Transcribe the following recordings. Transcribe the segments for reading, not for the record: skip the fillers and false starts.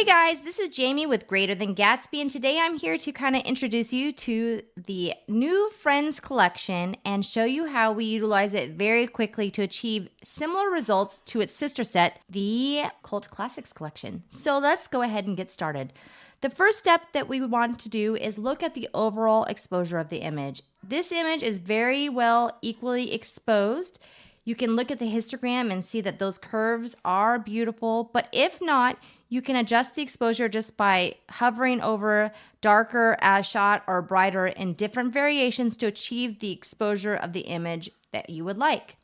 Hey guys, this is Jamie with Greater Than Gatsby, and today I'm here to kind of introduce you to the new Friends collection and show you how we utilize it very quickly to achieve similar results to its sister set, the Cult Classics collection. So let's go ahead and get started. The first step that we want to do is look at the overall exposure of the image. This image is very well equally exposed. You can look at the histogram and see that those curves are beautiful, but if not, you can adjust the exposure just by hovering over darker as shot or brighter in different variations to achieve the exposure of the image that you would like.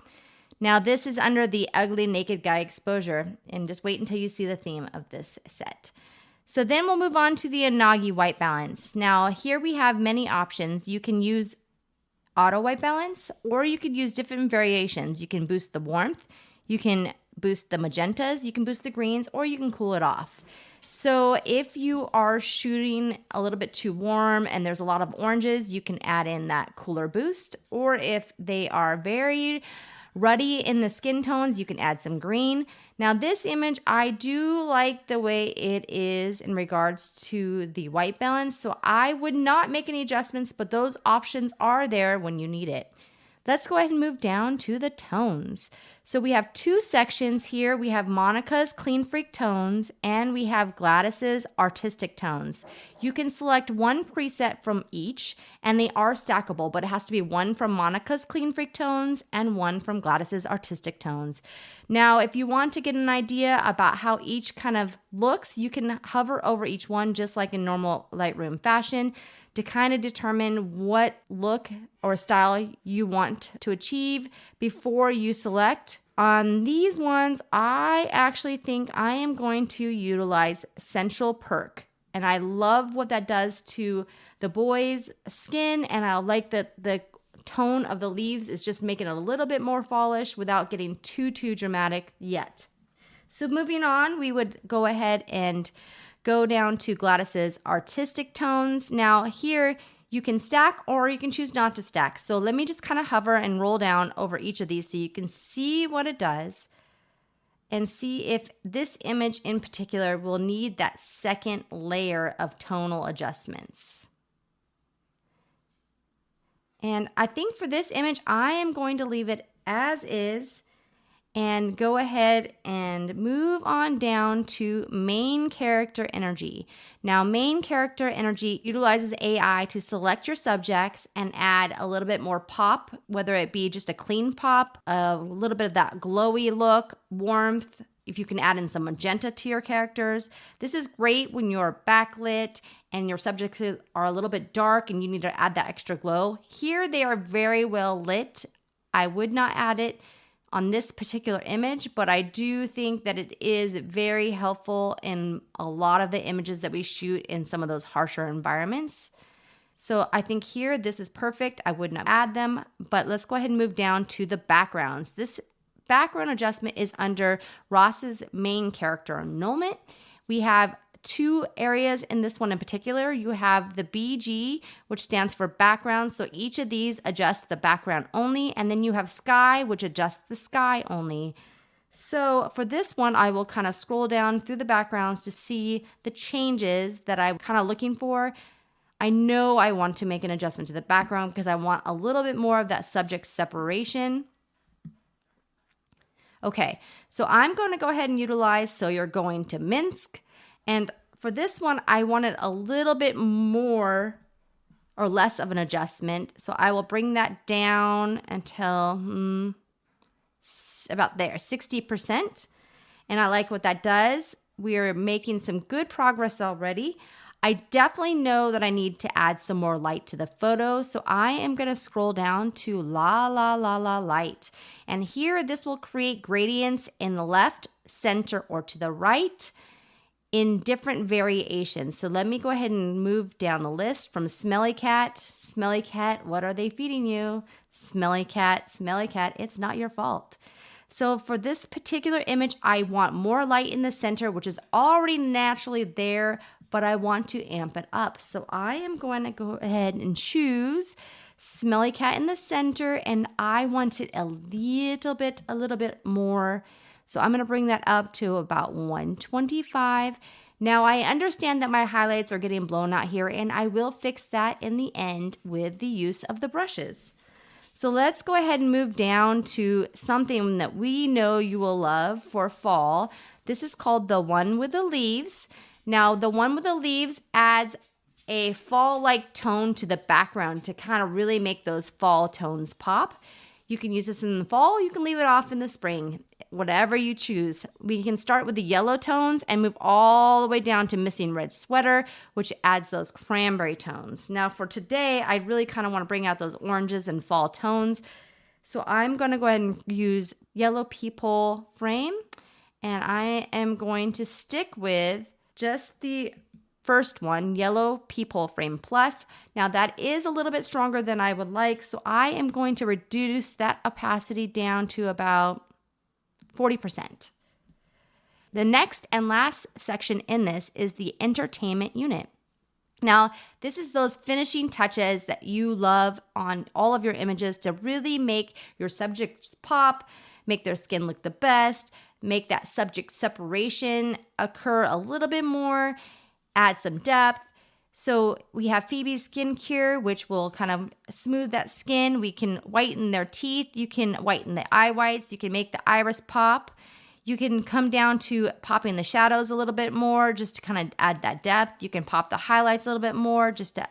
Now this is under the ugly naked guy exposure, and just wait until you see the theme of this set. So then we'll move on to the Anagi white balance. Now here we have many options. You can use auto white balance, or you could use different variations. You can boost the warmth, you can boost the magentas, you can boost the greens, or you can cool it off. So if you are shooting a little bit too warm and there's a lot of oranges, you can add in that cooler boost. Or if they are very ruddy in the skin tones, you can add some green. Now this image, I do like the way it is in regards to the white balance, so I would not make any adjustments, but those options are there when you need it. Let's go ahead and move down to the tones. So we have two sections here. We have Monica's Clean Freak tones and we have Gladys's artistic tones. You can select one preset from each and they are stackable, but it has to be one from Monica's Clean Freak tones and one from Gladys's artistic tones. Now, if you want to get an idea about how each kind of looks, you can hover over each one just like in normal Lightroom fashion to kind of determine what look or style you want to achieve before you select. On these ones, I actually think I am going to utilize Central Perk. And I love what that does to the boy's skin, and I like that the tone of the leaves is just making it a little bit more fallish without getting too dramatic yet. So moving on, we would go ahead and go down to Gladys's artistic tones. Now here you can stack or you can choose not to stack. So let me just kind of hover and roll down over each of these so you can see what it does and see if this image in particular will need that second layer of tonal adjustments. And I think for this image, I am going to leave it as is and go ahead and move on down to main character energy. Now, main character energy utilizes AI to select your subjects and add a little bit more pop, whether it be just a clean pop, a little bit of that glowy look, warmth, if you can add in some magenta to your characters. This is great when you're backlit and your subjects are a little bit dark and you need to add that extra glow. Here they are very well lit. I would not add it on this particular image, but I do think that it is very helpful in a lot of the images that we shoot in some of those harsher environments. So I think here this is perfect. I would not add them, but let's go ahead and move down to the backgrounds. This background adjustment is under Ross's main character annulment. We have two areas in this one in particular. You have the BG, which stands for background. So each of these adjusts the background only. And then you have sky, which adjusts the sky only. So for this one, I will kind of scroll down through the backgrounds to see the changes that I'm kind of looking for. I know I want to make an adjustment to the background because I want a little bit more of that subject separation. Okay, so I'm going to go ahead and utilize, so you're going to Minsk. And for this one, I wanted a little bit more or less of an adjustment. So I will bring that down until about there, 60%. And I like what that does. We're making some good progress already. I definitely know that I need to add some more light to the photo. So I am going to scroll down to La La La La Light. And here, this will create gradients in the left, center, or to the right, in different variations. So let me go ahead and move down the list from Smelly Cat. Smelly Cat, what are they feeding you? Smelly Cat, it's not your fault. So for this particular image, I want more light in the center, which is already naturally there, but I want to amp it up. So I am going to go ahead and choose Smelly Cat in the center, and I want it a little bit more. So I'm going to bring that up to about 125. Now, I understand that my highlights are getting blown out here, and I will fix that in the end with the use of the brushes. So let's go ahead and move down to something that we know you will love for fall. This is called the one with the leaves. Now, the one with the leaves adds a fall-like tone to the background to kind of really make those fall tones pop. You can use this in the fall, you can leave it off in the spring, whatever you choose. We can start with the yellow tones and move all the way down to Missing Red Sweater, which adds those cranberry tones. Now for today, I really kind of want to bring out those oranges and fall tones. So I'm going to go ahead and use Yellow People Frame, and I am going to stick with just the first one, Yellow People Frame Plus. Now that is a little bit stronger than I would like, so I am going to reduce that opacity down to about 40%. The next and last section in this is the entertainment unit. Now, this is those finishing touches that you love on all of your images to really make your subjects pop, make their skin look the best, make that subject separation occur a little bit more, add some depth. So we have Phoebe's skincare, which will kind of smooth that skin. We can whiten their teeth. You can whiten the eye whites. You can make the iris pop. You can come down to popping the shadows a little bit more just to kind of add that depth. You can pop the highlights a little bit more just to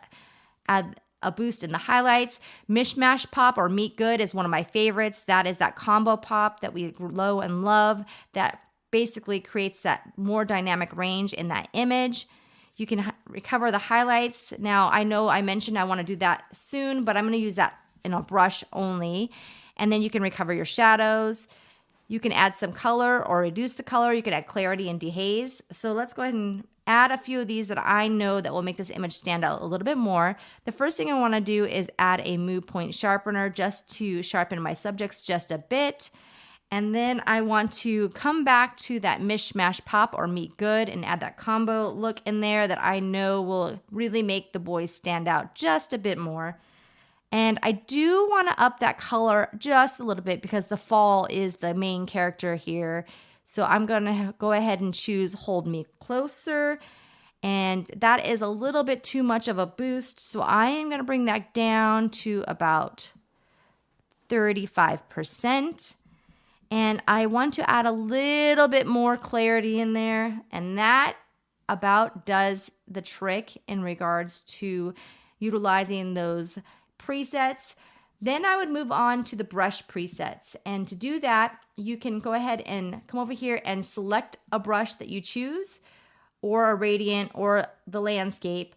add a boost in the highlights. Mishmash pop or Meet Good is one of my favorites. That is that combo pop that we know and love that basically creates that more dynamic range in that image. You can recover the highlights. Now, I know I mentioned I want to do that soon, but I'm going to use that in a brush only. And then you can recover your shadows. You can add some color or reduce the color. You can add clarity and dehaze. So let's go ahead and add a few of these that I know that will make this image stand out a little bit more. The first thing I want to do is add a Move Point Sharpener just to sharpen my subjects just a bit. And then I want to come back to that Mishmash Pop or Meet Good and add that combo look in there that I know will really make the boys stand out just a bit more. And I do want to up that color just a little bit because the fall is the main character here. So I'm going to go ahead and choose Hold Me Closer. And that is a little bit too much of a boost. So I am going to bring that down to about 35%. And I want to add a little bit more clarity in there. And that about does the trick in regards to utilizing those presets. Then I would move on to the brush presets. And to do that, you can go ahead and come over here and select a brush that you choose, or a radiant, or the landscape.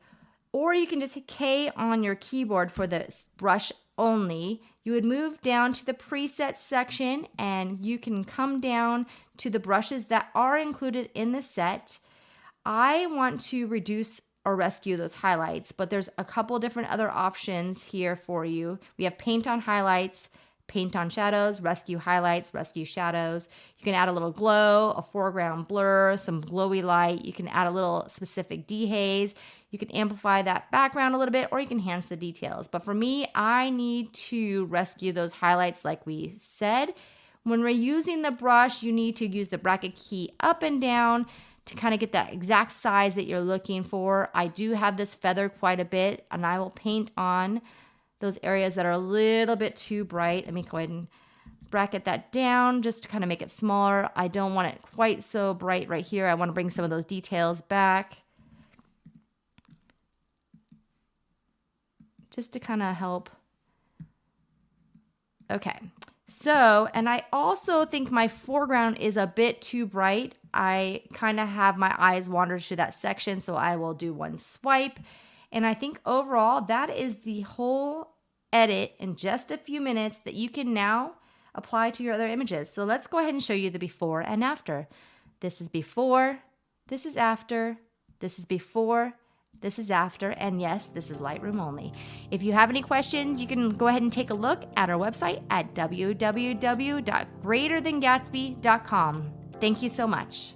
Or you can just hit K on your keyboard for the brush only. You would move down to the presets section and you can come down to the brushes that are included in the set. I want to reduce or rescue those highlights, but there's a couple different other options here for you. We have paint on highlights, paint on shadows, rescue highlights, rescue shadows. You can add a little glow, a foreground blur, some glowy light. You can add a little specific dehaze. You can amplify that background a little bit, or you can enhance the details. But for me, I need to rescue those highlights like we said. When we're using the brush, you need to use the bracket key up and down to kind of get that exact size that you're looking for. I do have this feather quite a bit, and I will paint on those areas that are a little bit too bright. Let me go ahead and bracket that down just to kind of make it smaller. I don't want it quite so bright right here. I want to bring some of those details back, just to kind of help. Okay, so, and I also think my foreground is a bit too bright. I kind of have my eyes wander to that section, so I will do one swipe. And I think overall, that is the whole edit in just a few minutes that you can now apply to your other images. So let's go ahead and show you the before and after. This is before, this is after, this is before, this is after, and yes, this is Lightroom only. If you have any questions, you can go ahead and take a look at our website at www.greaterthangatsby.com. Thank you so much.